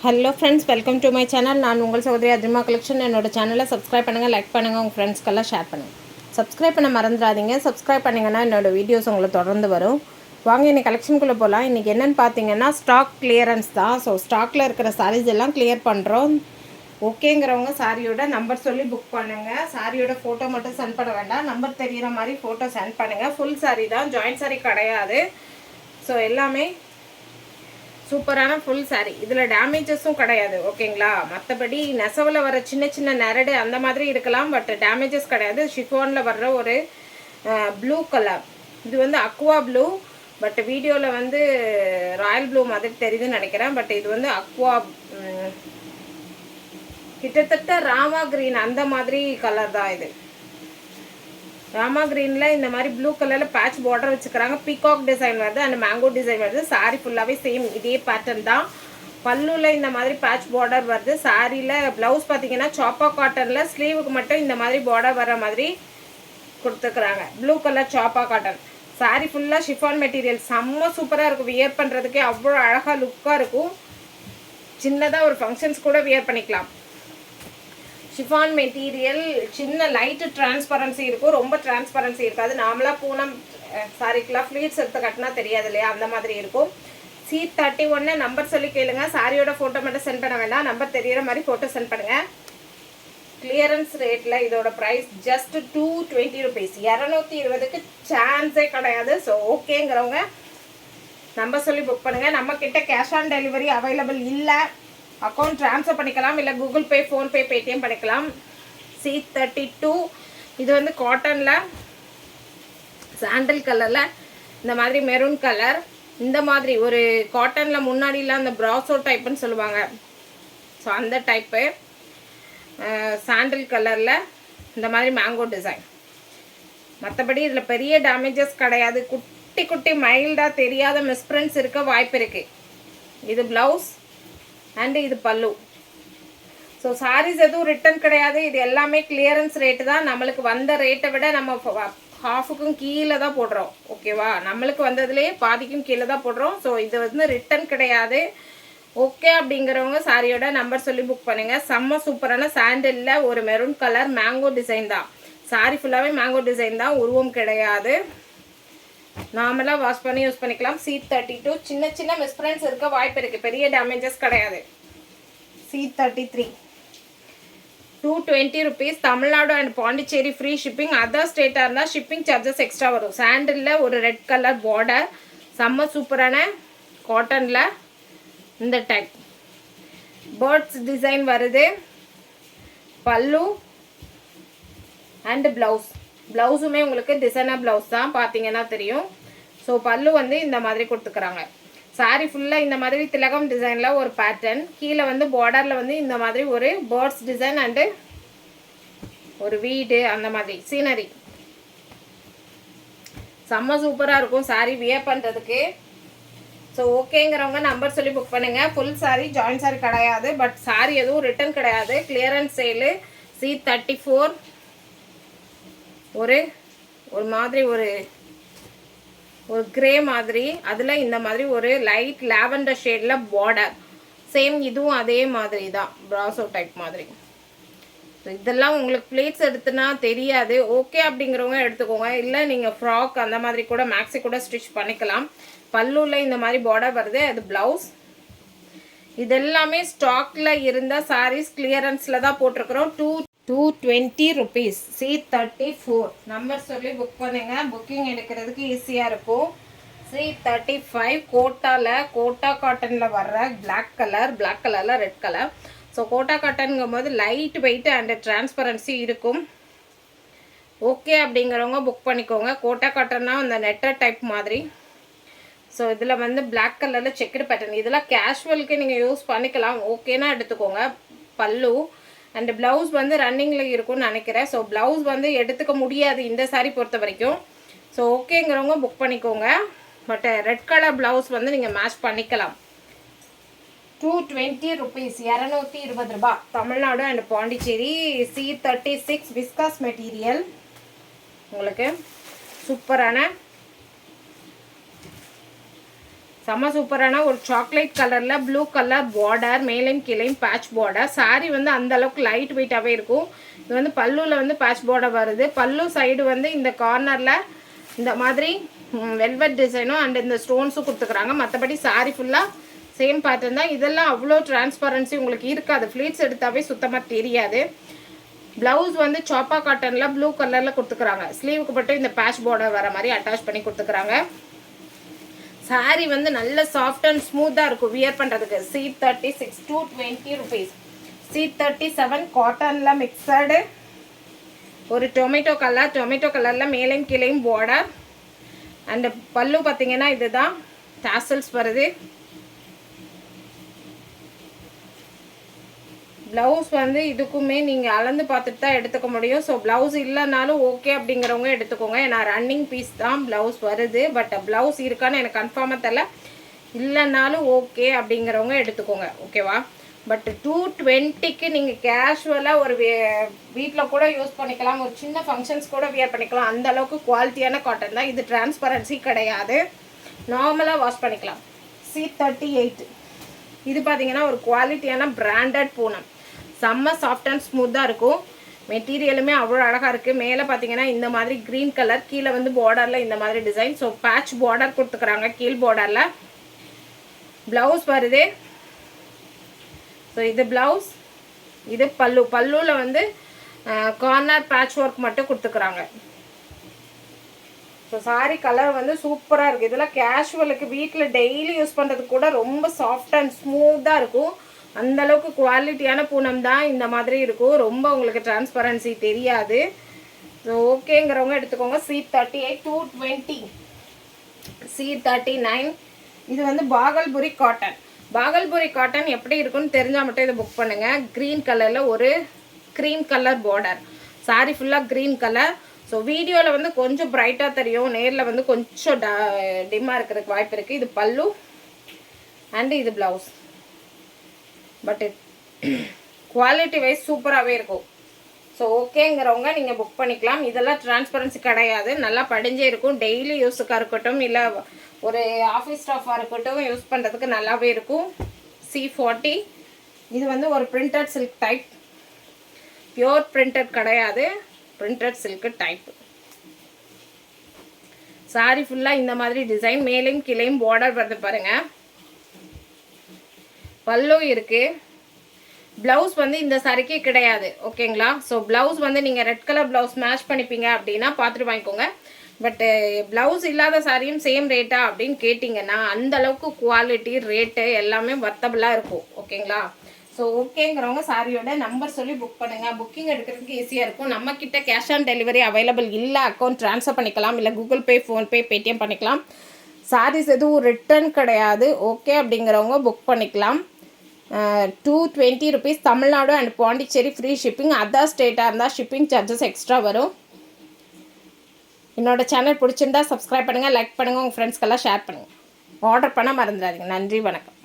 Hello friends, welcome to my channel. நான் உங்கள் சகோதரி அஜிமா கலெக்ஷன். என்னோட சேனலை சப்ஸ்கிரைப் பண்ணுங்கள், லைக் பண்ணுங்கள், உங்கள் ஃப்ரெண்ட்ஸ்க்கெல்லாம் ஷேர் பண்ணுங்கள். சப்ஸ்கிரைப் பண்ண மறந்துடாதீங்க. சப்ஸ்கிரைப் பண்ணிங்கன்னா என்னோடய வீடியோஸ் உங்களுக்கு தொடர்ந்து வரும். வாங்க இன்றைக்கி கலெக்ஷனுக்குள்ளே போகலாம். இன்றைக்கி என்னென்னு பார்த்தீங்கன்னா ஸ்டாக் கிளியரன்ஸ் தான். ஸோ ஸ்டாக்கில் இருக்கிற சாரீஸ் எல்லாம் கிளியர் பண்ணுறோம். ஓகேங்கிறவங்க சாரியோட நம்பர் சொல்லி புக் பண்ணுங்கள். சாரியோட ஃபோட்டோ மட்டும் சென்ட் பண்ண வேண்டாம், நம்பர் தெரிகிற மாதிரி ஃபோட்டோ சென்ட் பண்ணுங்கள். ஃபுல் சாரீ தான், ஜாயின்ட் சாரீ கிடையாது. ஸோ எல்லாமே சூப்பரான ஃபுல் சாரீ. இதில் டேமேஜஸும் கிடையாது, ஓகேங்களா? மற்றபடி நெசவில் வர சின்ன சின்ன நரடு அந்த மாதிரி இருக்கலாம், பட் டேமேஜஸ் கிடையாது. ஷிஃபானில் வர்ற ஒரு ப்ளூ கலர், இது வந்து அக்வா ப்ளூ, பட் வீடியோவில் வந்து ராயல் ப்ளூ மாதிரி தெரியுதுன்னு நினைக்கிறேன். பட் இது வந்து அக்வா, கிட்டத்தட்ட ராமா கிரீன் அந்த மாதிரி கலர் தான் இது. ராமா கிரீனில் இந்த மாதிரி ப்ளூ கலரில் பேட்ச் பார்டர் வச்சுக்கிறாங்க. பீகாக் டிசைன் வருது அண்ட் மேங்கோ டிசைன் வருது. சாரீ ஃபுல்லாகவே சேம் இதே பேட்டர்ன் தான். பல்லுவில் இந்த மாதிரி பேட்ச் பார்டர் வருது. சாரியில் ப்ளவுஸ் பார்த்தீங்கன்னா சாப்பா காட்டனில் ஸ்லீவுக்கு மட்டும் இந்த மாதிரி பார்டர் வர மாதிரி கொடுத்துக்கிறாங்க. ப்ளூ கலர் சாப்பா காட்டன். சாரீ ஃபுல்லாக ஷிஃபான் மெட்டீரியல், செம்ம சூப்பராக இருக்கும். வியர் பண்ணுறதுக்கே அவ்வளோ அழகாக லுக்காக இருக்கும். சின்னதாக ஒரு ஃபங்க்ஷன்ஸ் கூட வியர் பண்ணிக்கலாம். ஷிஃபான் மெட்டீரியல், சின்ன லைட்டு டிரான்ஸ்பரன்சி இருக்கும், ரொம்ப டிரான்ஸ்பரன்சி இருக்காது. நார்மலாக பூனம் சாரிக்கெலாம் ஃப்ளீட்ஸ் எடுத்து கட்டினா தெரியாது இல்லையா, அந்த மாதிரி இருக்கும். C31 நம்பர் சொல்லி கேளுங்க. சாரியோட ஃபோட்டோ மட்டும் சென்ட் பண்ண வேண்டாம், நம்பர் தெரிகிற மாதிரி ஃபோட்டோ சென்ட் பண்ணுங்கள். கிளியரன்ஸ் ரேட்டில் இதோட ப்ரைஸ் ஜஸ்ட் 220 rupees. 220க்கு சான்ஸே கிடையாது. ஸோ ஓகேங்கிறவங்க நம்பர் சொல்லி புக் பண்ணுங்கள். நம்மக்கிட்ட கேஷ் ஆன் டெலிவரி அவைலபிள் இல்லை. அக்கௌண்ட் ட்ரான்ஸ்ஃபர் பண்ணிக்கலாம், இல்லை கூகுள் பே, ஃபோன்பே, பேடிஎம் பண்ணிக்கலாம். C32 இது வந்து காட்டனில் சாண்டல் கலரில் இந்த மாதிரி மெரூன் கலர், இந்த மாதிரி ஒரு காட்டனில் முன்னாடிலாம் அந்த ப்ராசோ டைப்புன்னு சொல்லுவாங்க. ஸோ அந்த டைப்பு சாண்டல் கலரில் இந்த மாதிரி மேங்கோ டிசைன். மற்றபடி இதில் பெரிய டேமேஜஸ் கிடையாது. குட்டி குட்டி மைல்டாக தெரியாத மிஸ்பிரிண்ட்ஸ் இருக்க வாய்ப்பு இருக்குது. இது ப்ளவுஸ் அண்டு இது பல்லு. ஸோ சாரீஸ் எதுவும் ரிட்டன் கிடையாது. இது எல்லாமே கிளியரன்ஸ் ரேட்டு தான். நம்மளுக்கு வந்த ரேட்டை விட நம்ம ஹாஃபுக்கும் கீழே தான் போடுறோம், ஓகேவா? நம்மளுக்கு வந்ததுலேயே பாதிக்கும் கீழே தான் போடுறோம். ஸோ இது வந்து ரிட்டன் கிடையாது. ஓகே அப்படிங்கிறவங்க சாரியோட நம்பர் சொல்லி புக் பண்ணுங்கள். செம்ம சூப்பரான சாண்டலில் ஒரு மெரூன் கலர் மேங்கோ டிசைன் தான். சாரி ஃபுல்லாகவே மேங்கோ டிசைன் தான், உருவம் கிடையாது. நார்மலாக வாஷ் பண்ணி யூஸ் பண்ணிக்கலாம். C32 சின்ன சின்ன மிஸ்பிரிண்ட்ஸ் இருக்க வாய்ப்பு இருக்குது, பெரிய டேமேஜஸ் கிடையாது. C33 220 rupees. Tamil Nadu and Pondicherry free shipping. Other ஸ்டேட்டாக இருந்தால் ஷிப்பிங் சார்ஜஸ் எக்ஸ்ட்ரா வரும். சாண்டலில் ஒரு ரெட் கலர் பார்டர், செம்ம சூப்பரான காட்டனில் இந்த டைப் பேர்ட்ஸ் டிசைன் வருது. பல்லு அண்டு ப்ளவுஸ். ப்ளவுஸுமே உங்களுக்கு டிசைனர் ப்ளவுஸ் தான், பார்த்தீங்கன்னா தெரியும். ஸோ பல்லு வந்து இந்த மாதிரி கொடுத்துக்கிறாங்க. சாரீ ஃபுல்லாக இந்த மாதிரி திலகம் டிசைனில் ஒரு பேட்டர்ன், கீழே வந்து பார்டரில் வந்து இந்த மாதிரி ஒரு பேர்ட்ஸ் டிசைன் அண்டு ஒரு வீடு, அந்த மாதிரி சீனரி. செம்ம சூப்பராக இருக்கும் சாரீ வியர் பண்ணுறதுக்கு. ஸோ ஓகேங்கிறவங்க நம்பர் சொல்லி புக் பண்ணுங்கள். ஃபுல் சாரீ, ஜாயின்ட் சாரீ கிடையாது, பட் சாரீ எதுவும் ரிட்டன் கிடையாது. கிளியரன்ஸ் சேலு. C34 ஒரு மாதிரி ஒரு கிரே மாதிரி, அதில் இந்த மாதிரி ஒரு லைட் லாவெண்டர் ஷேடில் பார்டர். சேம் இதுவும் அதே மாதிரி தான், ப்ராசோ டைப் மாதிரி. இதெல்லாம் உங்களுக்கு பிளேட்ஸ் எடுத்துனா தெரியாது. ஓகே அப்படிங்கிறவங்க எடுத்துக்கோங்க, இல்லை நீங்கள் ஃப்ராக் அந்த மாதிரி கூட மேக்ஸி கூட ஸ்டிச் பண்ணிக்கலாம். பல்லுவில் இந்த மாதிரி பார்டர் வருது, அது ப்ளவுஸ். இதெல்லாமே ஸ்டாக்கில் இருந்த சாரீஸ் கிளியரன்ஸில் தான் போட்டிருக்கிறோம். 220 rupees. C34 நம்பர் சொல்லி புக் பண்ணுங்க. புக்கிங் எடுக்கிறதுக்கு ஈஸியாக இருக்கும். C35 கோட்டா காட்டனில் வர்ற பிளாக் கலரில் ரெட் கலர். ஸோ கோட்டா காட்டனுங்கும் போது லைட் வெயிட் அண்ட் டிரான்ஸ்பரன்சி இருக்கும். ஓகே அப்படிங்கிறவங்க புக் பண்ணிக்கோங்க. கோட்டா காட்டன்னா அந்த நெட்டர் டைப் மாதிரி. ஸோ இதில் வந்து பிளாக் கலரில் செக்குடு பேட்டர்ன். இதெல்லாம் கேஷுவலுக்கு நீங்கள் யூஸ் பண்ணிக்கலாம், ஓகேனா எடுத்துக்கோங்க. பல்லு அண்ட் ப்ளவுஸ் வந்து ரன்னிங்கில் இருக்கும்னு நினைக்கிறேன். ஸோ ப்ளவுஸ் வந்து எடுத்துக்க முடியாது இந்த சாரீ பொறுத்த வரைக்கும். ஸோ ஓகேங்கிறவங்க புக் பண்ணிக்கோங்க. பட் ரெட் கலர் ப்ளவுஸ் வந்து நீங்கள் மேட்ச் பண்ணிக்கலாம். 220 rupees. 220 ரூபாய். Tamil Nadu and Pondicherry. C36 viscose material. உங்களுக்கு சூப்பரான செம்ம சூப்பரான ஒரு சாக்லேட் கலரில் ப்ளூ கலர் பார்டர், மேலையும் கீழையும் பேட்ச் பார்டர். சாரீ வந்து அந்தளவுக்கு லைட் வெயிட்டாகவே இருக்கும். இது வந்து பல்லுவில் வந்து பேட்ச் பார்டர் வருது. பல்லு சைடு வந்து இந்த கார்னரில் இந்த மாதிரி வெல்வெட் டிசைனும் அண்ட் இந்த ஸ்டோன்ஸும் கொடுத்துக்குறாங்க. மற்றபடி சாரீ ஃபுல்லாக சேம் பேட்டர்ன் தான். இதெல்லாம் அவ்வளோ டிரான்ஸ்பரன்சி உங்களுக்கு இருக்காது. ஃப்ளீட்ஸ் எடுத்தாவே சுத்தமாக தெரியாது. ப்ளவுஸ் வந்து சாப்பா காட்டனில் ப்ளூ கலரில் கொடுத்துக்குறாங்க. ஸ்லீவுக்கு மட்டும் இந்த பேட்ச் பார்டர் வர மாதிரி அட்டாச் பண்ணி கொடுத்துக்குறாங்க. சாரீ வந்து நல்ல சாஃப்ட் அண்ட் ஸ்மூத்தாக இருக்கும் வியர் பண்ணுறதுக்கு. C36 220 rupees. C37 காட்டனில் மிக்சடு. ஒரு டொமேட்டோ கலரில் மேலையும் கீழையும் பார்டர். அண்டு பல்லு பார்த்தீங்கன்னா இதுதான் டாசல்ஸ் வருது. ப்ளவுஸ் வந்து இதுக்குமே நீங்கள் அளந்து பார்த்துட்டு தான் எடுத்துக்க முடியும். ஸோ ப்ளவுஸ் இல்லைனாலும் ஓகே அப்படிங்கிறவங்க எடுத்துக்கோங்க. ஏன்னா ரன்னிங் பீஸ் தான் ப்ளவுஸ் வருது. பட் ப்ளவுஸ் இருக்கான்னு எனக்கு கன்ஃபார்மாக தெரியல. இல்லைனாலும் ஓகே அப்படிங்கிறவங்க எடுத்துக்கோங்க. ஓகேவா? பட் 220க்கு நீங்கள் கேஷுவலாக ஒரு வீட்டில் கூட யூஸ் பண்ணிக்கலாம். ஒரு சின்ன ஃபங்க்ஷன்ஸ் கூட வியர் பண்ணிக்கலாம். அந்த அளவுக்கு குவாலிட்டியான காட்டன் தான் இது. டிரான்ஸ்பரன்சி கிடையாது. நார்மலாக வாஷ் பண்ணிக்கலாம். C38 இது பார்த்தீங்கன்னா ஒரு குவாலிட்டியான பிராண்டட் பூனம். செம்ம சாஃப்ட் அண்ட் ஸ்மூத்தாக இருக்கும். மெட்டீரியலுமே அவ்வளோ அழகாக இருக்குது. மேலே பார்த்தீங்கன்னா இந்த மாதிரி க்ரீன் கலர், கீழே வந்து பார்டரில் இந்த மாதிரி டிசைன். ஸோ பேட்ச் பார்டர் கொடுத்துக்குறாங்க கீழ் பார்டரில். ப்ளவுஸ் வருது. ஸோ இது ப்ளவுஸ், இது பல்லு. பல்லுவில் வந்து கார்னர் பேட்ச் ஒர்க் மட்டும் கொடுத்துக்குறாங்க. ஸோ சாரீ கலர் வந்து சூப்பராக இருக்குது. இதெல்லாம் கேஷுவலுக்கு வீட்டில் டெய்லி யூஸ் பண்ணுறதுக்கு கூட ரொம்ப சாஃப்ட் அண்ட் ஸ்மூத்தாக இருக்கும். அந்தளவுக்கு குவாலிட்டியான பூனம் தான் இந்த மாதிரி இருக்கும். ரொம்ப உங்களுக்கு டிரான்ஸ்பரன்சி தெரியாது. ஸோ ஓகேங்கிறவங்க எடுத்துக்கோங்க. C38 220. C39 இது வந்து பாகல்புரி காட்டன். பாகல்புரி காட்டன் எப்படி இருக்குன்னு தெரிஞ்சால் மட்டும் இதை புக் பண்ணுங்கள். க்ரீன் கலரில் ஒரு க்ரீம் கலர் பார்டர். சாரீ ஃபுல்லாக க்ரீன் கலர். ஸோ வீடியோவில் வந்து கொஞ்சம் ப்ரைட்டாக தெரியும், நேரில் வந்து கொஞ்சம் டிம்மாக இருக்கிறதுக்கு வாய்ப்பு இருக்குது. இது பல்லு அண்டு இது ப்ளவுஸ். பட் குவாலிட்டி வைஸ் சூப்பராகவே இருக்கும். ஸோ ஓகேங்கிறவங்க நீங்கள் புக் பண்ணிக்கலாம். இதெல்லாம் டிரான்ஸ்பரன்சி கிடையாது. நல்லா படிஞ்சே இருக்கும். டெய்லி யூஸுக்காக இருக்கட்டும், இல்லை ஒரு ஆஃபீஸ் ஸ்டாஃபாக இருக்கட்டும், யூஸ் பண்ணுறதுக்கு நல்லாவே இருக்கும். C40 இது வந்து ஒரு printed silk type. Pure printed கிடையாது, பிரிண்டட் சில்க் டைப். சாரி ஃபுல்லாக இந்த மாதிரி டிசைன், மேலையும் கீழையும் பார்டர் வருது பாருங்கள். பல்லு இருக்குது. ப்ளவுஸ் வந்து இந்த சாரிக்கு கிடையாது. ஓகேங்களா? ஸோ ப்ளவுஸ் வந்து நீங்கள் ரெட் கலர் ப்ளவுஸ் மேட்ச் பண்ணிப்பீங்க அப்படின்னா பார்த்துட்டு வாங்கிக்கோங்க. பட்டு ப்ளவுஸ் இல்லாத சாரியும் சேம் ரேட்டா அப்படின்னு கேட்டிங்கன்னா அந்தளவுக்கு குவாலிட்டி ரேட்டு எல்லாமே வர்த்தபுளாக இருக்கும். ஓகேங்களா? ஸோ ஓகேங்கிறவங்க சாரியோட நம்பர் சொல்லி புக் பண்ணுங்கள். புக்கிங் எடுக்கிறதுக்கு ஈஸியாக இருக்கும். நம்மக்கிட்ட கேஷ் ஆன் டெலிவரி அவைலபிள் இல்லை. அக்கௌண்ட் ட்ரான்ஸ்ஃபர் பண்ணிக்கலாம், இல்லை கூகுள் பே, ஃபோன்பே, பேடிஎம் பண்ணிக்கலாம். சாரீஸ் எதுவும் ரிட்டர்ன் கிடையாது. ஓகே அப்படிங்கிறவங்க புக் பண்ணிக்கலாம். 220 rupees. Tamil Nadu and Pondicherry free shipping. Other ஸ்டேட்டாக இருந்தால் ஷிப்பிங் சார்ஜஸ் எக்ஸ்ட்ரா வரும். என்னோடய சேனல் பிடிச்சிருந்தா சப்ஸ்கிரைப் பண்ணுங்கள், லைக் பண்ணுங்கள், உங்கள் ஃப்ரெண்ட்ஸ்க்கெல்லாம் ஷேர் பண்ணுங்கள். ஆர்டர் பண்ண மறந்துடாதீங்க. நன்றி, வணக்கம்.